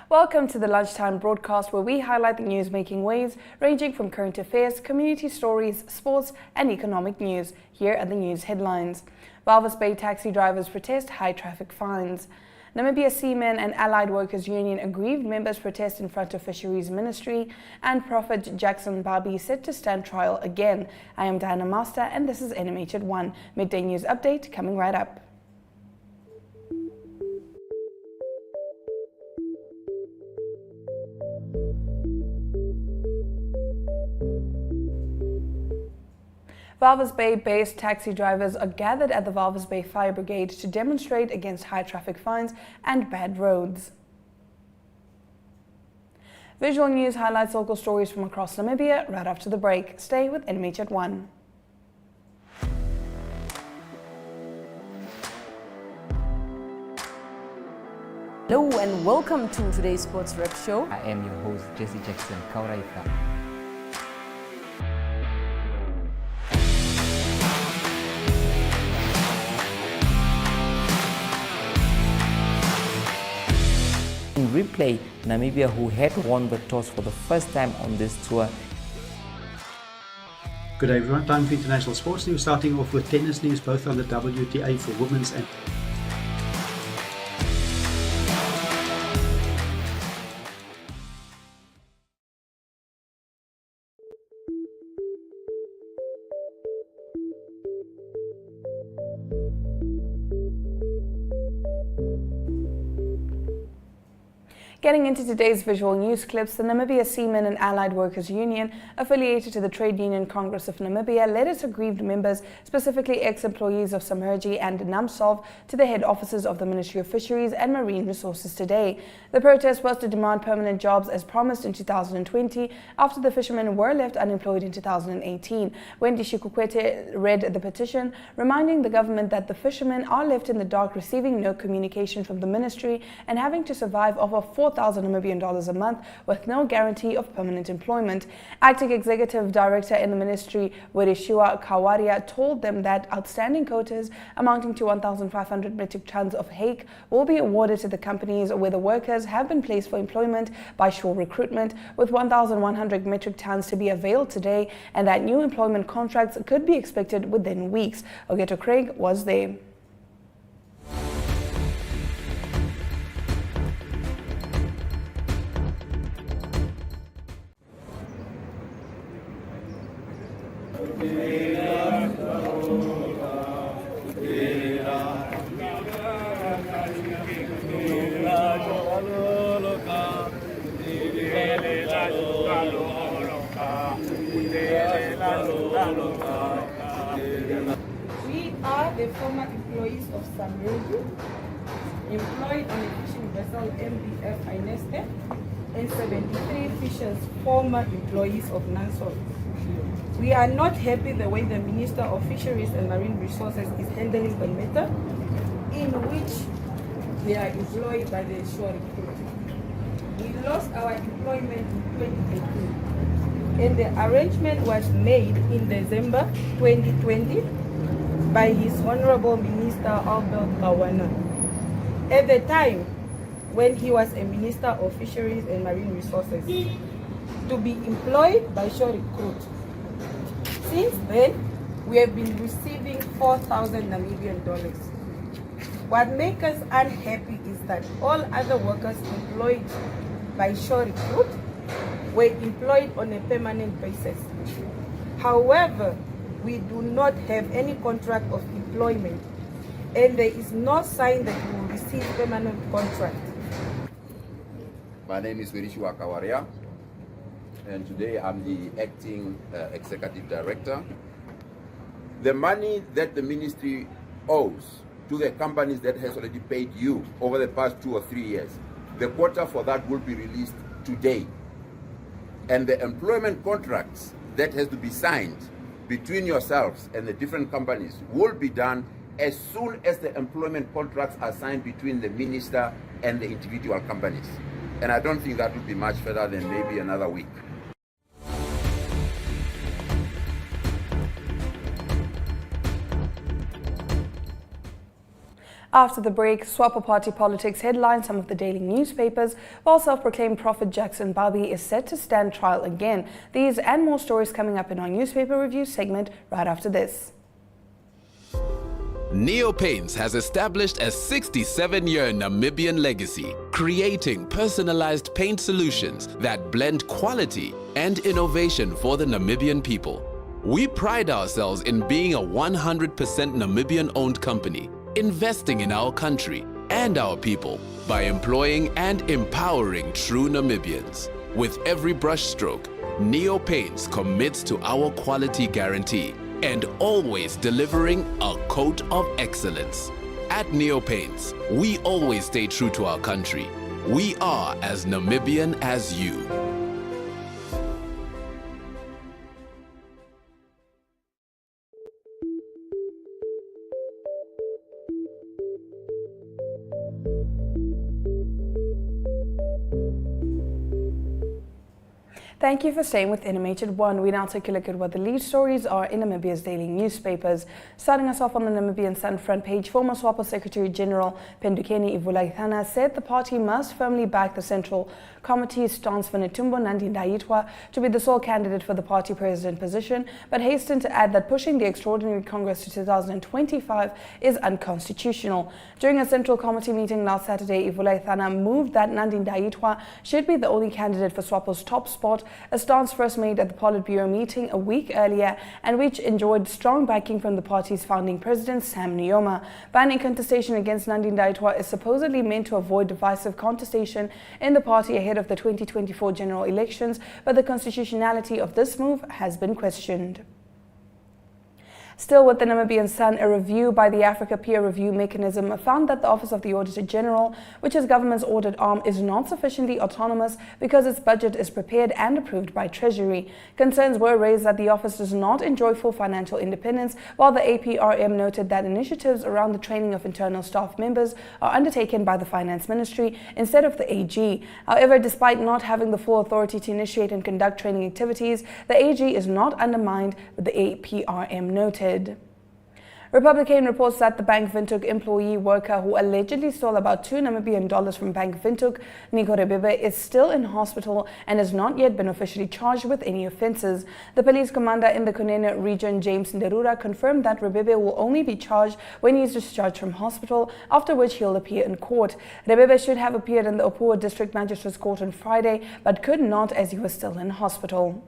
Welcome to the lunchtime broadcast where we highlight the news making waves ranging from current affairs, community stories, sports and economic news. Here are the news headlines. Walvis Bay taxi drivers protest high traffic fines. Namibia Seamen and Allied Workers Union aggrieved members protest in front of Fisheries Ministry, and Prophet Jackson Babi set to stand trial again. I am Diana Master and this is NMH at 1. Midday news update coming right up. Walvis Bay-based taxi drivers are gathered at the Walvis Bay Fire Brigade to demonstrate against high traffic fines and bad roads. Visual News highlights local stories from across Namibia right after the break. Stay with NMH at 1. Hello and welcome to today's Sports Rep Show. I am your host, Jackson Babi. In replay, Namibia, who had won the toss for the first time on this tour. Good day everyone, time for international sports news, starting off with tennis news, both on the WTA for women's and Getting into today's visual news clips, the Namibia Seamen and Allied Workers Union, affiliated to the Trade Union Congress of Namibia, led its aggrieved members, specifically ex-employees of Submergy and NAMSOLV, to the head offices of the Ministry of Fisheries and Marine Resources today. The protest was to demand permanent jobs as promised in 2020 after the fishermen were left unemployed in 2018. Wendy Shikukwete read the petition, reminding the government that the fishermen are left in the dark, receiving no communication from the ministry and having to survive off of 4,000 Namibian dollars a month with no guarantee of permanent employment. Acting Executive Director in the ministry, Werishua Kawaria, told them that outstanding quotas amounting to 1,500 metric tons of hake will be awarded to the companies where the workers have been placed for employment by shore recruitment, with 1,100 metric tons to be availed today, and that new employment contracts could be expected within weeks. Ogeto Craig was there. We are the former employees of Submergy, employed on a fishing vessel MBF Ineste, and 73 fishers, former employees of NAMSOLV. We are not happy the way the Minister of Fisheries and Marine Resources is handling the matter, in which they are employed by the shore recruit. We lost our employment in 2018, and the arrangement was made in December 2020 by His Honorable Minister Albert Kawana. At the time, when he was a Minister of Fisheries and Marine Resources, to be employed by shore recruit. Since then, we have been receiving 4,000 Namibian dollars. What makes us unhappy is that all other workers employed by shore recruit were employed on a permanent basis. However, we do not have any contract of employment, and there is no sign that we will receive permanent contract. My name is Werishua Kawaria, and today I'm the acting executive director. The money that the ministry owes to the companies that has already paid you over the past 2 or 3 years, the quota for that will be released today. And the employment contracts that has to be signed between yourselves and the different companies will be done as soon as the employment contracts are signed between the minister and the individual companies. And I don't think that will be much further than maybe another week. After the break, SWAPO party politics headline some of the daily newspapers, while self-proclaimed prophet Jackson Babi is set to stand trial again. These and more stories coming up in our newspaper review segment right after this. Neo Paints has established a 67-year Namibian legacy, creating personalized paint solutions that blend quality and innovation for the Namibian people. We pride ourselves in being a 100% Namibian-owned company, investing in our country and our people by employing and empowering true Namibians. With every brushstroke, Neo Paints commits to our quality guarantee and always delivering a coat of excellence. At Neo Paints, we always stay true to our country. We are as Namibian as you. Thank you for staying with NMH at 1. We now take a look at what the lead stories are in Namibia's daily newspapers. Starting us off on the Namibian Sun front page, former SWAPO Secretary General Pendukeni Ivulaithana said the party must firmly back the Central Committee's stance for Netumbo Nandi-Ndaitwah to be the sole candidate for the party president position, but hastened to add that pushing the Extraordinary Congress to 2025 is unconstitutional. During a Central Committee meeting last Saturday, Ivulaithana moved that Nandi-Ndaitwah should be the only candidate for SWAPO's top spot, a stance first made at the Politburo meeting a week earlier and which enjoyed strong backing from the party's founding president, Sam Nujoma. Banning contestation against Nandi-Ndaitwah is supposedly meant to avoid divisive contestation in the party ahead of the 2024 general elections, but the constitutionality of this move has been questioned. Still with the Namibian Sun, a review by the Africa Peer Review Mechanism found that the Office of the Auditor General, which is government's audit arm, is not sufficiently autonomous because its budget is prepared and approved by Treasury. Concerns were raised that the office does not enjoy full financial independence, while the APRM noted that initiatives around the training of internal staff members are undertaken by the Finance Ministry instead of the AG. However, despite not having the full authority to initiate and conduct training activities, the AG is not undermined, the APRM noted. Republican reports that the Bank Windhoek employee worker who allegedly stole about $2 Namibian from Bank Windhoek, Nico Rebebe, is still in hospital and has not yet been officially charged with any offences. The police commander in the Kunene region, James Nderura, confirmed that Rebebe will only be charged when he is discharged from hospital, after which he'll appear in court. Rebebe should have appeared in the Opuwo District Magistrates Court on Friday, but could not as he was still in hospital.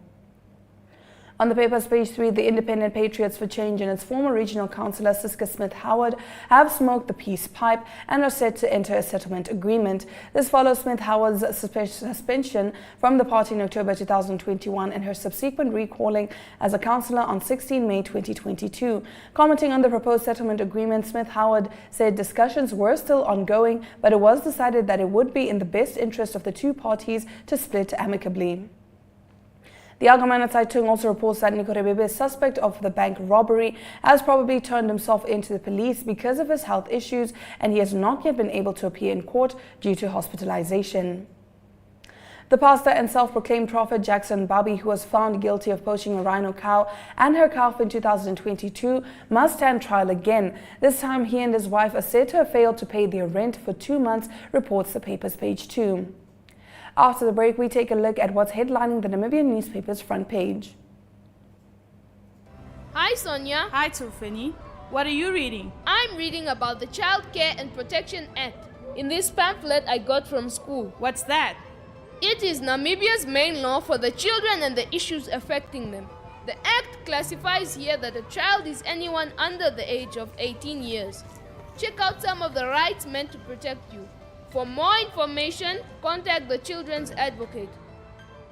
On the paper's page 3, the Independent Patriots for Change and its former regional councillor Siska Smith-Howard have smoked the peace pipe and are set to enter a settlement agreement. This follows Smith-Howard's suspension from the party in October 2021 and her subsequent recalling as a councillor on 16 May 2022. Commenting on the proposed settlement agreement, Smith-Howard said discussions were still ongoing, but it was decided that it would be in the best interest of the two parties to split amicably. The Algemene Zeitung also reports that Nico Rebebe, suspect of the bank robbery, has probably turned himself into the police because of his health issues, and he has not yet been able to appear in court due to hospitalization. The pastor and self-proclaimed prophet Jackson Babi, who was found guilty of poaching a rhino cow and her calf in 2022, must stand trial again. This time he and his wife are said to have failed to pay their rent for 2 months, reports the paper's page 2. After the break, we take a look at what's headlining the Namibian newspaper's front page. Hi Sonia. Hi Tufeni. What are you reading? I'm reading about the Child Care and Protection Act. In this pamphlet I got from school. What's that? It is Namibia's main law for the children and the issues affecting them. The act classifies here that a child is anyone under the age of 18 years. Check out some of the rights meant to protect you. For more information, contact the Children's Advocate.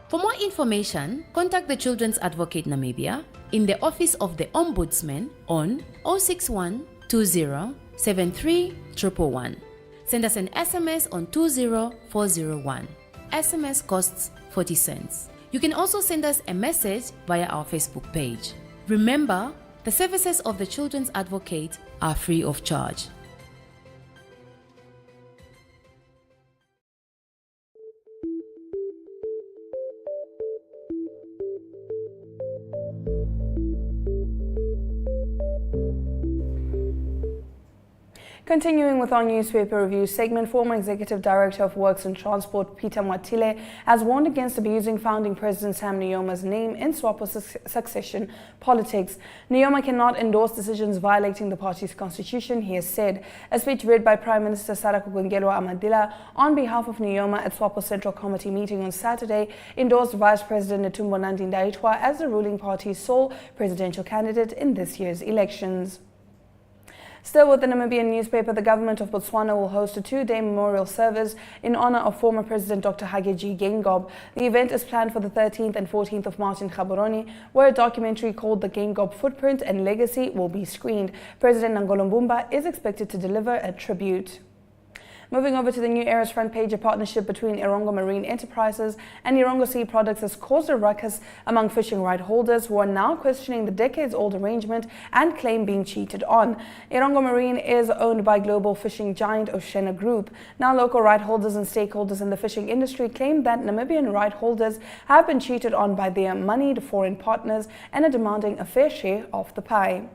For more information, contact the Children's Advocate Namibia in the Office of the Ombudsman on 061 20 73 111. Send us an SMS on 20401. SMS costs 40 cents. You can also send us a message via our Facebook page. Remember, the services of the Children's Advocate are free of charge. Continuing with our newspaper review segment, former Executive Director of Works and Transport Peter Mwatile has warned against abusing founding President Sam Nuyoma's name in SWAPO succession politics. Nuyoma cannot endorse decisions violating the party's constitution, he has said. A speech read by Prime Minister Sarah Amadila on behalf of Nuyoma at SWAPO Central Committee meeting on Saturday endorsed Vice President Netumbo Nandi-Ndaitwah as the ruling party's sole presidential candidate in this year's elections. Still with the Namibian newspaper, the government of Botswana will host a two-day memorial service in honor of former President Dr. Hage G. Geingob. The event is planned for the 13th and 14th of March in Gaborone, where a documentary called The Geingob Footprint and Legacy will be screened. President Nangolo Mbumba is expected to deliver a tribute. Moving over to the New Era's front page, a partnership between Irongo Marine Enterprises and Irongo Sea Products has caused a ruckus among fishing right holders who are now questioning the decades-old arrangement and claim being cheated on. Irongo Marine is owned by global fishing giant Oceana Group. Now local right holders and stakeholders in the fishing industry claim that Namibian right holders have been cheated on by their moneyed foreign partners and are demanding a fair share of the pie.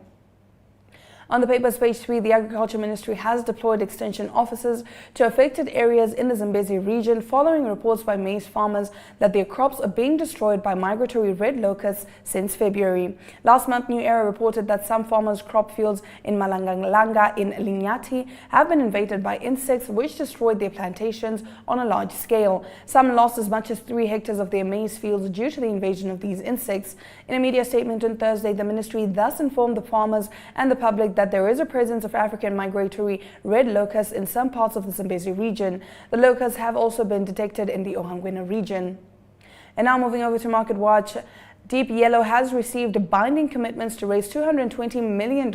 On the paper's page 3, the Agriculture Ministry has deployed extension officers to affected areas in the Zambezi region following reports by maize farmers that their crops are being destroyed by migratory red locusts since February. Last month, New Era reported that some farmers' crop fields in Malangalanga in Linyati have been invaded by insects which destroyed their plantations on a large scale. Some lost as much as 3 hectares of their maize fields due to the invasion of these insects. In a media statement on Thursday, the ministry thus informed the farmers and the public that there is a presence of African migratory red locusts in some parts of the Zambezi region. The locusts have also been detected in the Ohangwena region. And now moving over to Market Watch. Deep Yellow has received binding commitments to raise $220 million,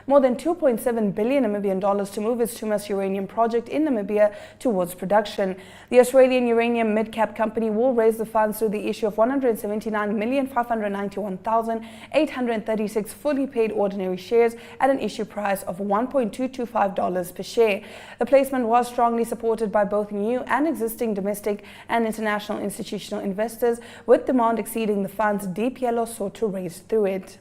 more than 2.7 billion Namibian dollars, to move its Tumas uranium project in Namibia towards production. The Australian uranium mid-cap company will raise the funds through the issue of 179,591,836 fully paid ordinary shares at an issue price of $1.225 per share. The placement was strongly supported by both new and existing domestic and international institutional investors, with demand exceeding the funds Deep Yellow sought to raise through it.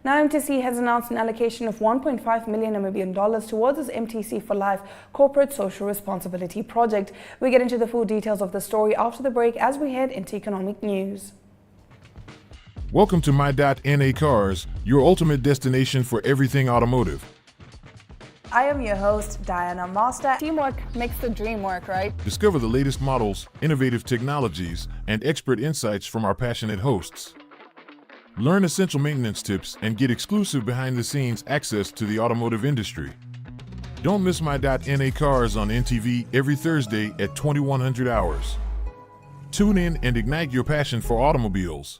Now, MTC has announced an allocation of 1.5 million Namibian dollars towards its MTC for Life corporate social responsibility project. We get into the full details of the story after the break as we head into economic news. Welcome to My.NA Cars, your ultimate destination for everything automotive. I am your host, Diana Master. Teamwork makes the dream work, right? Discover the latest models, innovative technologies, and expert insights from our passionate hosts. Learn essential maintenance tips and get exclusive behind-the-scenes access to the automotive industry. Don't miss My.NA Cars on NTV every Thursday at 2100 hours. Tune in and ignite your passion for automobiles.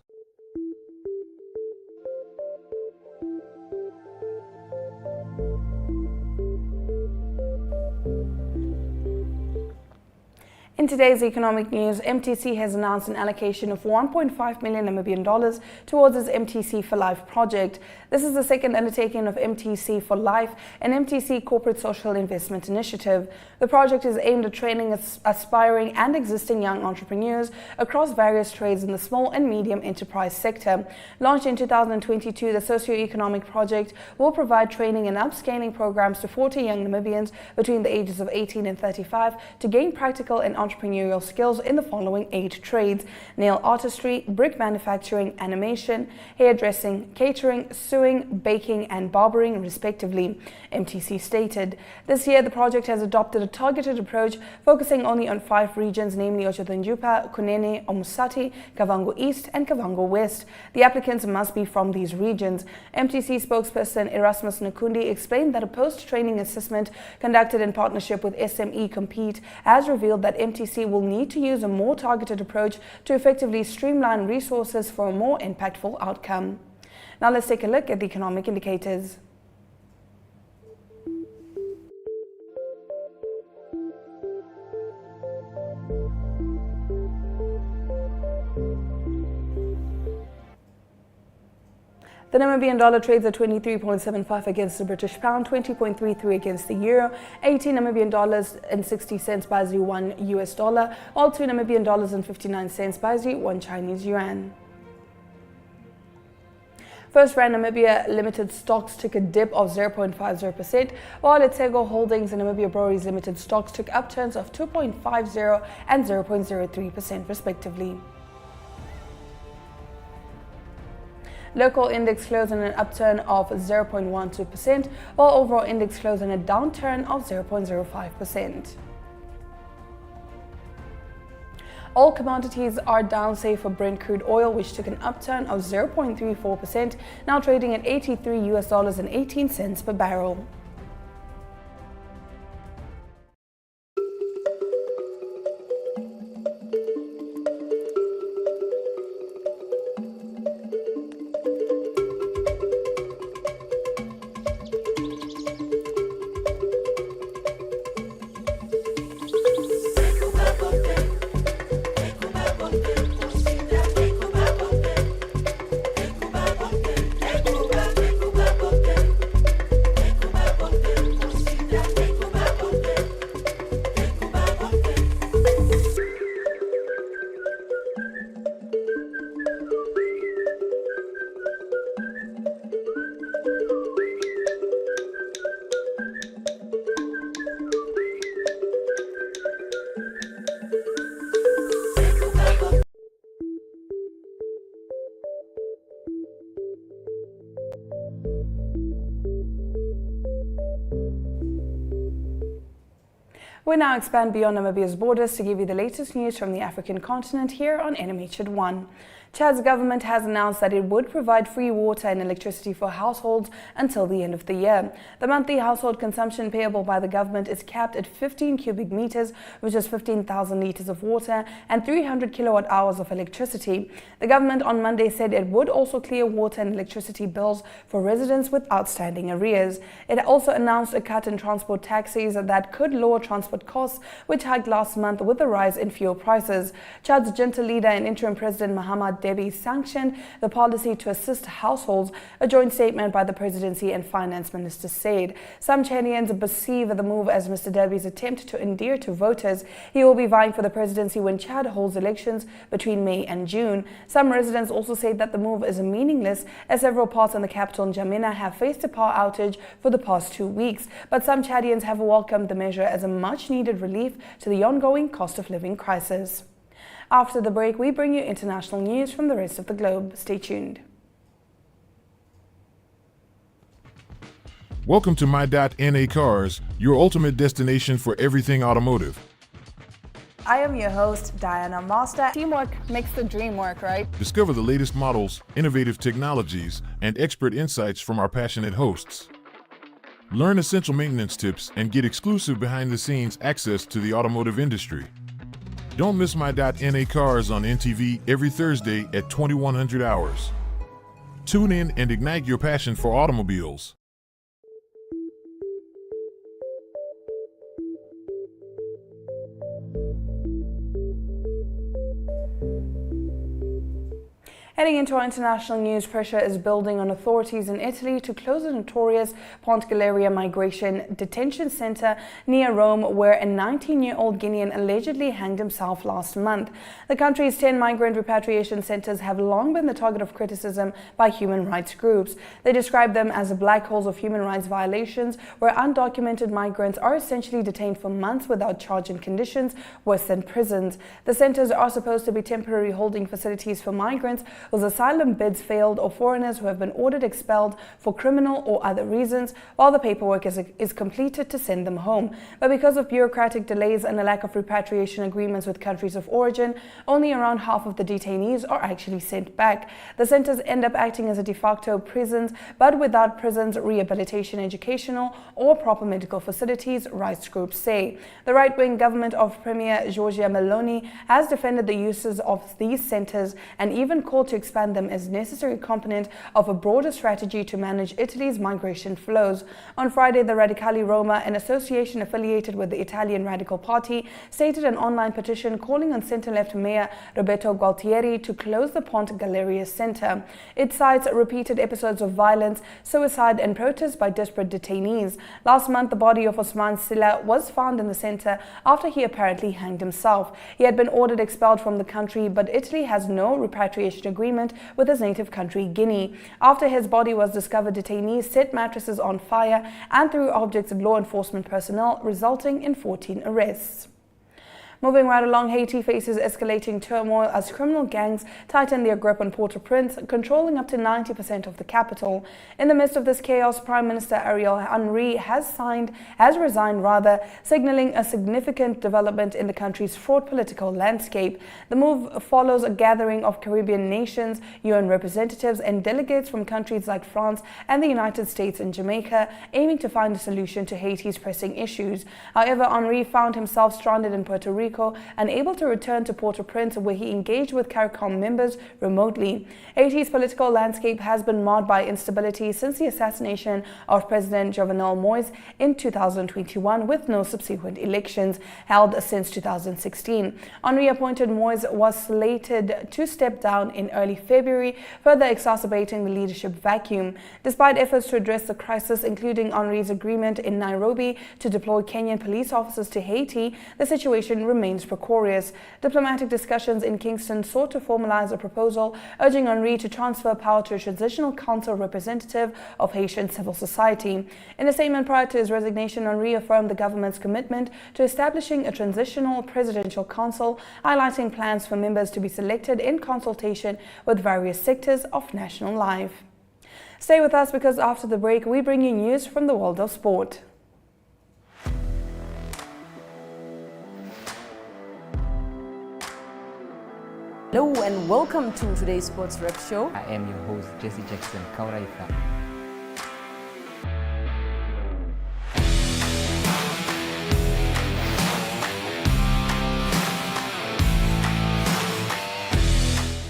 In today's economic news, MTC has announced an allocation of 1.5 million Namibian dollars towards its MTC for Life project. This is the second undertaking of MTC for Life, an MTC corporate social investment initiative. The project is aimed at training aspiring and existing young entrepreneurs across various trades in the small and medium enterprise sector. Launched in 2022, the socio-economic project will provide training and upscaling programs to 40 young Namibians between the ages of 18 and 35 to gain practical and entrepreneurial skills in the following 8 trades: nail artistry, brick manufacturing, animation, hairdressing, catering, sewing, baking and barbering respectively, MTC stated. This year the project has adopted a targeted approach focusing only on 5 regions, namely Otjozondjupa, Kunene, Omusati, Kavango East and Kavango West. The applicants must be from these regions. MTC spokesperson Erasmus Nakundi explained that a post-training assessment conducted in partnership with SME Compete has revealed that MTC will need to use a more targeted approach to effectively streamline resources for a more impactful outcome. Now let's take a look at the economic indicators. The Namibian dollar trades at 23.75 against the British pound, 20.33 against the euro, 18 Namibian dollars and 60 cents buys you 1 US dollar, while 2 Namibian dollars and 59 cents buys you 1 Chinese yuan. First Rand Namibia Limited stocks took a dip of 0.50%, while Letsego Holdings and Namibia Breweries Limited stocks took upturns of 2.50 and 0.03% respectively. Local index closed on an upturn of 0.12%, while overall index closed on a downturn of 0.05%. All commodities are down save for Brent crude oil, which took an upturn of 0.34%, now trading at $83.18 per barrel. We now expand beyond Namibia's borders to give you the latest news from the African continent here on NMH at 1. Chad's government has announced that it would provide free water and electricity for households until the end of the year. The monthly household consumption payable by the government is capped at 15 cubic meters, which is 15,000 liters of water and 300 kilowatt hours of electricity. The government on Monday said it would also clear water and electricity bills for residents with outstanding arrears. It also announced a cut in transport taxes that could lower transport costs, which hiked last month with a rise in fuel prices. Chad's junta leader and interim president Mahamat Debi sanctioned the policy to assist households, a joint statement by the presidency and finance minister said. Some Chadians perceive the move as Mr. Debi's attempt to endear to voters. He will be vying for the presidency when Chad holds elections between May and June. Some residents also say that the move is meaningless, as several parts in the capital, N'Djamena, have faced a power outage for the past 2 weeks. But some Chadians have welcomed the measure as a much-needed relief to the ongoing cost of living crisis. After the break, we bring you international news from the rest of the globe. Stay tuned. Welcome to My.NA Cars, your ultimate destination for everything automotive. I am your host, Diana Master. Teamwork makes the dream work, right? Discover the latest models, innovative technologies, and expert insights from our passionate hosts. Learn essential maintenance tips and get exclusive behind-the-scenes access to the automotive industry. Don't miss My.NA Cars on NTV every Thursday at 2100 hours. Tune in and ignite your passion for automobiles. Heading into our international news, pressure is building on authorities in Italy to close the notorious Ponte Galeria migration detention center near Rome, where a 19-year-old Guinean allegedly hanged himself last month. The country's 10 migrant repatriation centers have long been the target of criticism by human rights groups. They describe them as black holes of human rights violations, where undocumented migrants are essentially detained for months without charge in conditions worse than prisons. The centers are supposed to be temporary holding facilities for migrants whose asylum bids failed or foreigners who have been ordered expelled for criminal or other reasons, while the paperwork is completed to send them home. But because of bureaucratic delays and a lack of repatriation agreements with countries of origin, only around half of the detainees are actually sent back. The centers end up acting as a de facto prisons, but without prisons, rehabilitation, educational, or proper medical facilities, rights groups say. The right-wing government of Premier Giorgia Meloni has defended the uses of these centers and even called to expand them as necessary component of a broader strategy to manage Italy's migration flows. On Friday, the Radicali Roma, an association affiliated with the Italian Radical Party, stated an online petition calling on centre-left Mayor Roberto Gualtieri to close the Ponte Galeria Centre. It cites repeated episodes of violence, suicide and protests by desperate detainees. Last month, the body of Osman Silla was found in the centre after he apparently hanged himself. He had been ordered expelled from the country, but Italy has no repatriation agreement agreement with his native country, Guinea. After his body was discovered, detainees set mattresses on fire and threw objects at law enforcement personnel, resulting in 14 arrests. Moving right along, Haiti faces escalating turmoil as criminal gangs tighten their grip on Port-au-Prince, controlling up to 90% of the capital. In the midst of this chaos, Prime Minister Ariel Henry has resigned, signaling a significant development in the country's fraught political landscape. The move follows a gathering of Caribbean nations, UN representatives, and delegates from countries like France and the United States and Jamaica, aiming to find a solution to Haiti's pressing issues. However, Henry found himself stranded in Puerto Rico, unable to return to Port-au-Prince, where he engaged with CARICOM members remotely. Haiti's political landscape has been marred by instability since the assassination of President Jovenel Moïse in 2021, with no subsequent elections held since 2016. Henry appointed Moïse was slated to step down in early February, further exacerbating the leadership vacuum. Despite efforts to address the crisis, including Henry's agreement in Nairobi to deploy Kenyan police officers to Haiti, the situation remains precarious. Diplomatic discussions in Kingston sought to formalize a proposal urging Henry to transfer power to a transitional council representative of Haitian civil society. In a statement prior to his resignation, Henry affirmed the government's commitment to establishing a transitional presidential council, highlighting plans for members to be selected in consultation with various sectors of national life. Stay with us, because after the break, we bring you news from the world of sport. Hello and welcome to today's Sports Rep Show. I am your host, Jesse Jackson Babi.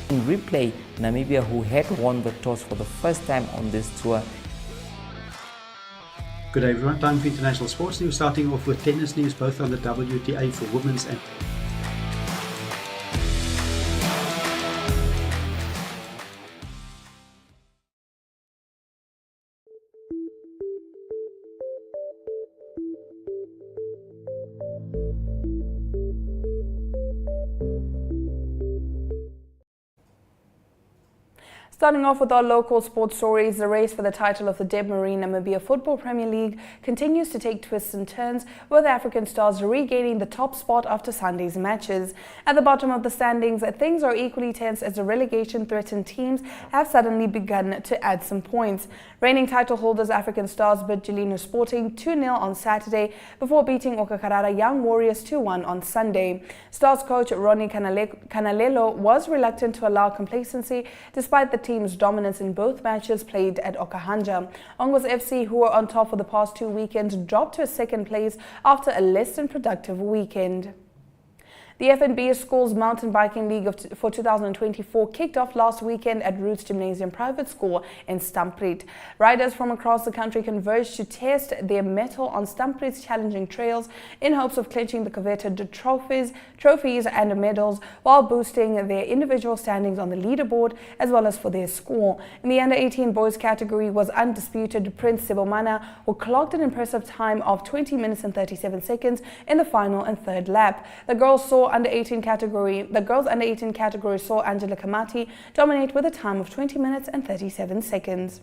In replay, Namibia, who had won the toss for the first time on this tour. Good day everyone, time for international sports news, starting off with tennis news, both on the WTA for women's and Starting off with our local sports stories, the race for the title of the Deb Marine Namibia Football Premier League continues to take twists and turns, with African Stars regaining the top spot after Sunday's matches. At the bottom of the standings, things are equally tense as the relegation-threatened teams have suddenly begun to add some points. Reigning title holders African Stars beat Gelino Sporting 2-0 on Saturday before beating Okakarara Young Warriors 2-1 on Sunday. Stars coach Ronnie Canalelo was reluctant to allow complacency despite the team's dominance in both matches played at Okahanja. Ongos FC, who were on top for the past 2 weekends, dropped to a second place after a less than productive weekend. The FNB Schools Mountain Biking League for 2024 kicked off last weekend at Roots Gymnasium Private School in Stampriet. Riders from across the country converged to test their mettle on Stampriet's challenging trails in hopes of clinching the coveted trophies and medals, while boosting their individual standings on the leaderboard as well as for their school. In the under-18 boys category was undisputed Prince Sibomana, who clocked an impressive time of 20 minutes and 37 seconds in the final and third lap. The girls under 18 category saw Angela Kamati dominate with a time of 20 minutes and 37 seconds.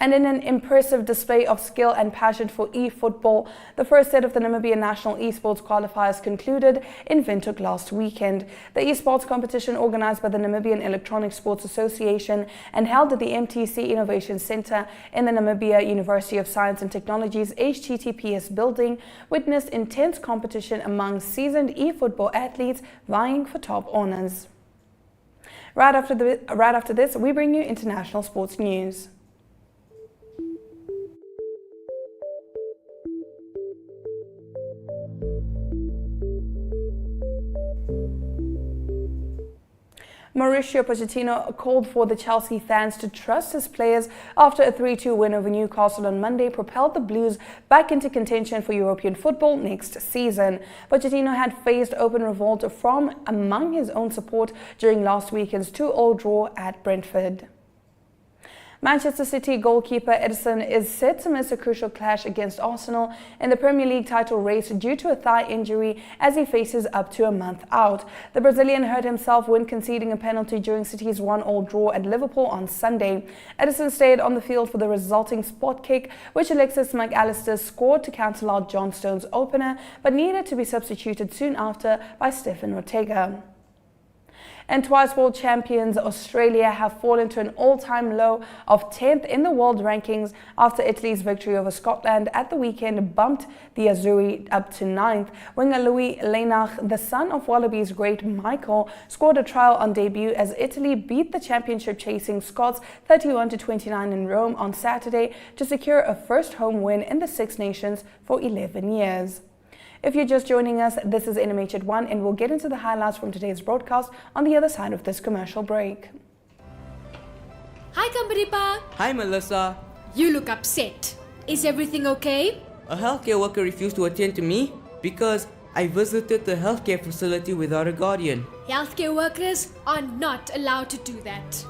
And in an impressive display of skill and passion for e-football, the first set of the Namibia National Esports qualifiers concluded in Windhoek last weekend. The esports competition, organized by the Namibian Electronic Sports Association and held at the MTC Innovation Center in the Namibia University of Science and Technology's HTTPS building, witnessed intense competition among seasoned e-football athletes vying for top honors. Right after this, we bring you international sports news. Mauricio Pochettino called for the Chelsea fans to trust his players after a 3-2 win over Newcastle on Monday propelled the Blues back into contention for European football next season. Pochettino had faced open revolt from among his own support during last weekend's 2-2 draw at Brentford. Manchester City goalkeeper Edison is set to miss a crucial clash against Arsenal in the Premier League title race due to a thigh injury as he faces up to a month out. The Brazilian hurt himself when conceding a penalty during City's 1-1 draw at Liverpool on Sunday. Edison stayed on the field for the resulting spot kick, which Alexis McAllister scored to cancel out John Stones' opener, but needed to be substituted soon after by Stefan Ortega. And twice world champions Australia have fallen to an all-time low of 10th in the world rankings after Italy's victory over Scotland at the weekend bumped the Azzurri up to 9th. Winger Louis Leinach, the son of Wallabies great Michael, scored a try on debut as Italy beat the championship-chasing Scots 31-29 in Rome on Saturday to secure a first home win in the Six Nations for 11 years. If you're just joining us, this is NMH at 1, and we'll get into the highlights from today's broadcast on the other side of this commercial break. Hi, Kambaripa. Hi, Melissa. You look upset. Is everything okay? A healthcare worker refused to attend to me because I visited the healthcare facility without a guardian. Healthcare workers are not allowed to do that.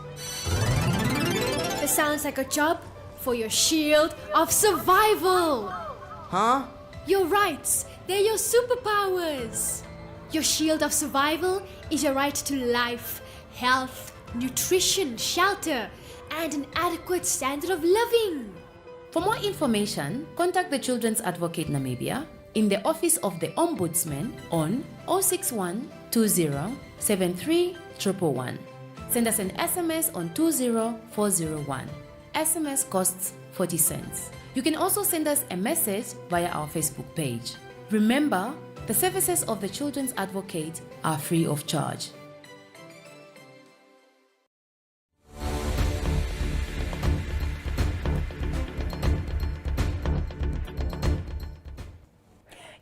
This sounds like a job for your shield of survival. Huh? Your rights, they're your superpowers. Your shield of survival is your right to life, health, nutrition, shelter, and an adequate standard of living. For more information, contact the Children's Advocate Namibia in the Office of the Ombudsman on 061 20 73 111. Send us an SMS on 20401. SMS costs 40 cents. You can also send us a message via our Facebook page. Remember, the services of the Children's Advocate are free of charge.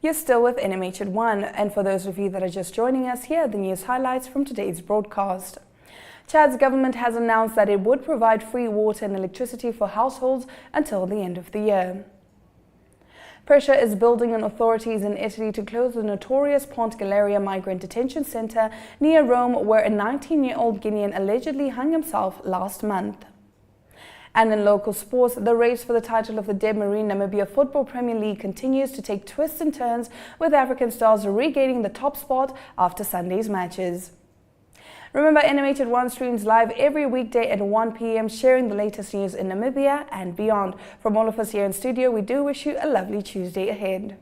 You're still with NMH at 1, and for those of you that are just joining us, here are the news highlights from today's broadcast. Chad's government has announced that it would provide free water and electricity for households until the end of the year. Pressure is building on authorities in Italy to close the notorious Ponte Galeria migrant detention center near Rome, where a 19-year-old Guinean allegedly hung himself last month. And in local sports, the race for the title of the Deb Marine Namibia Football Premier League continues to take twists and turns, with African stars regaining the top spot after Sunday's matches. Remember, NMH at 1 streams live every weekday at 1 p.m, sharing the latest news in Namibia and beyond. From all of us here in studio, we do wish you a lovely Tuesday ahead.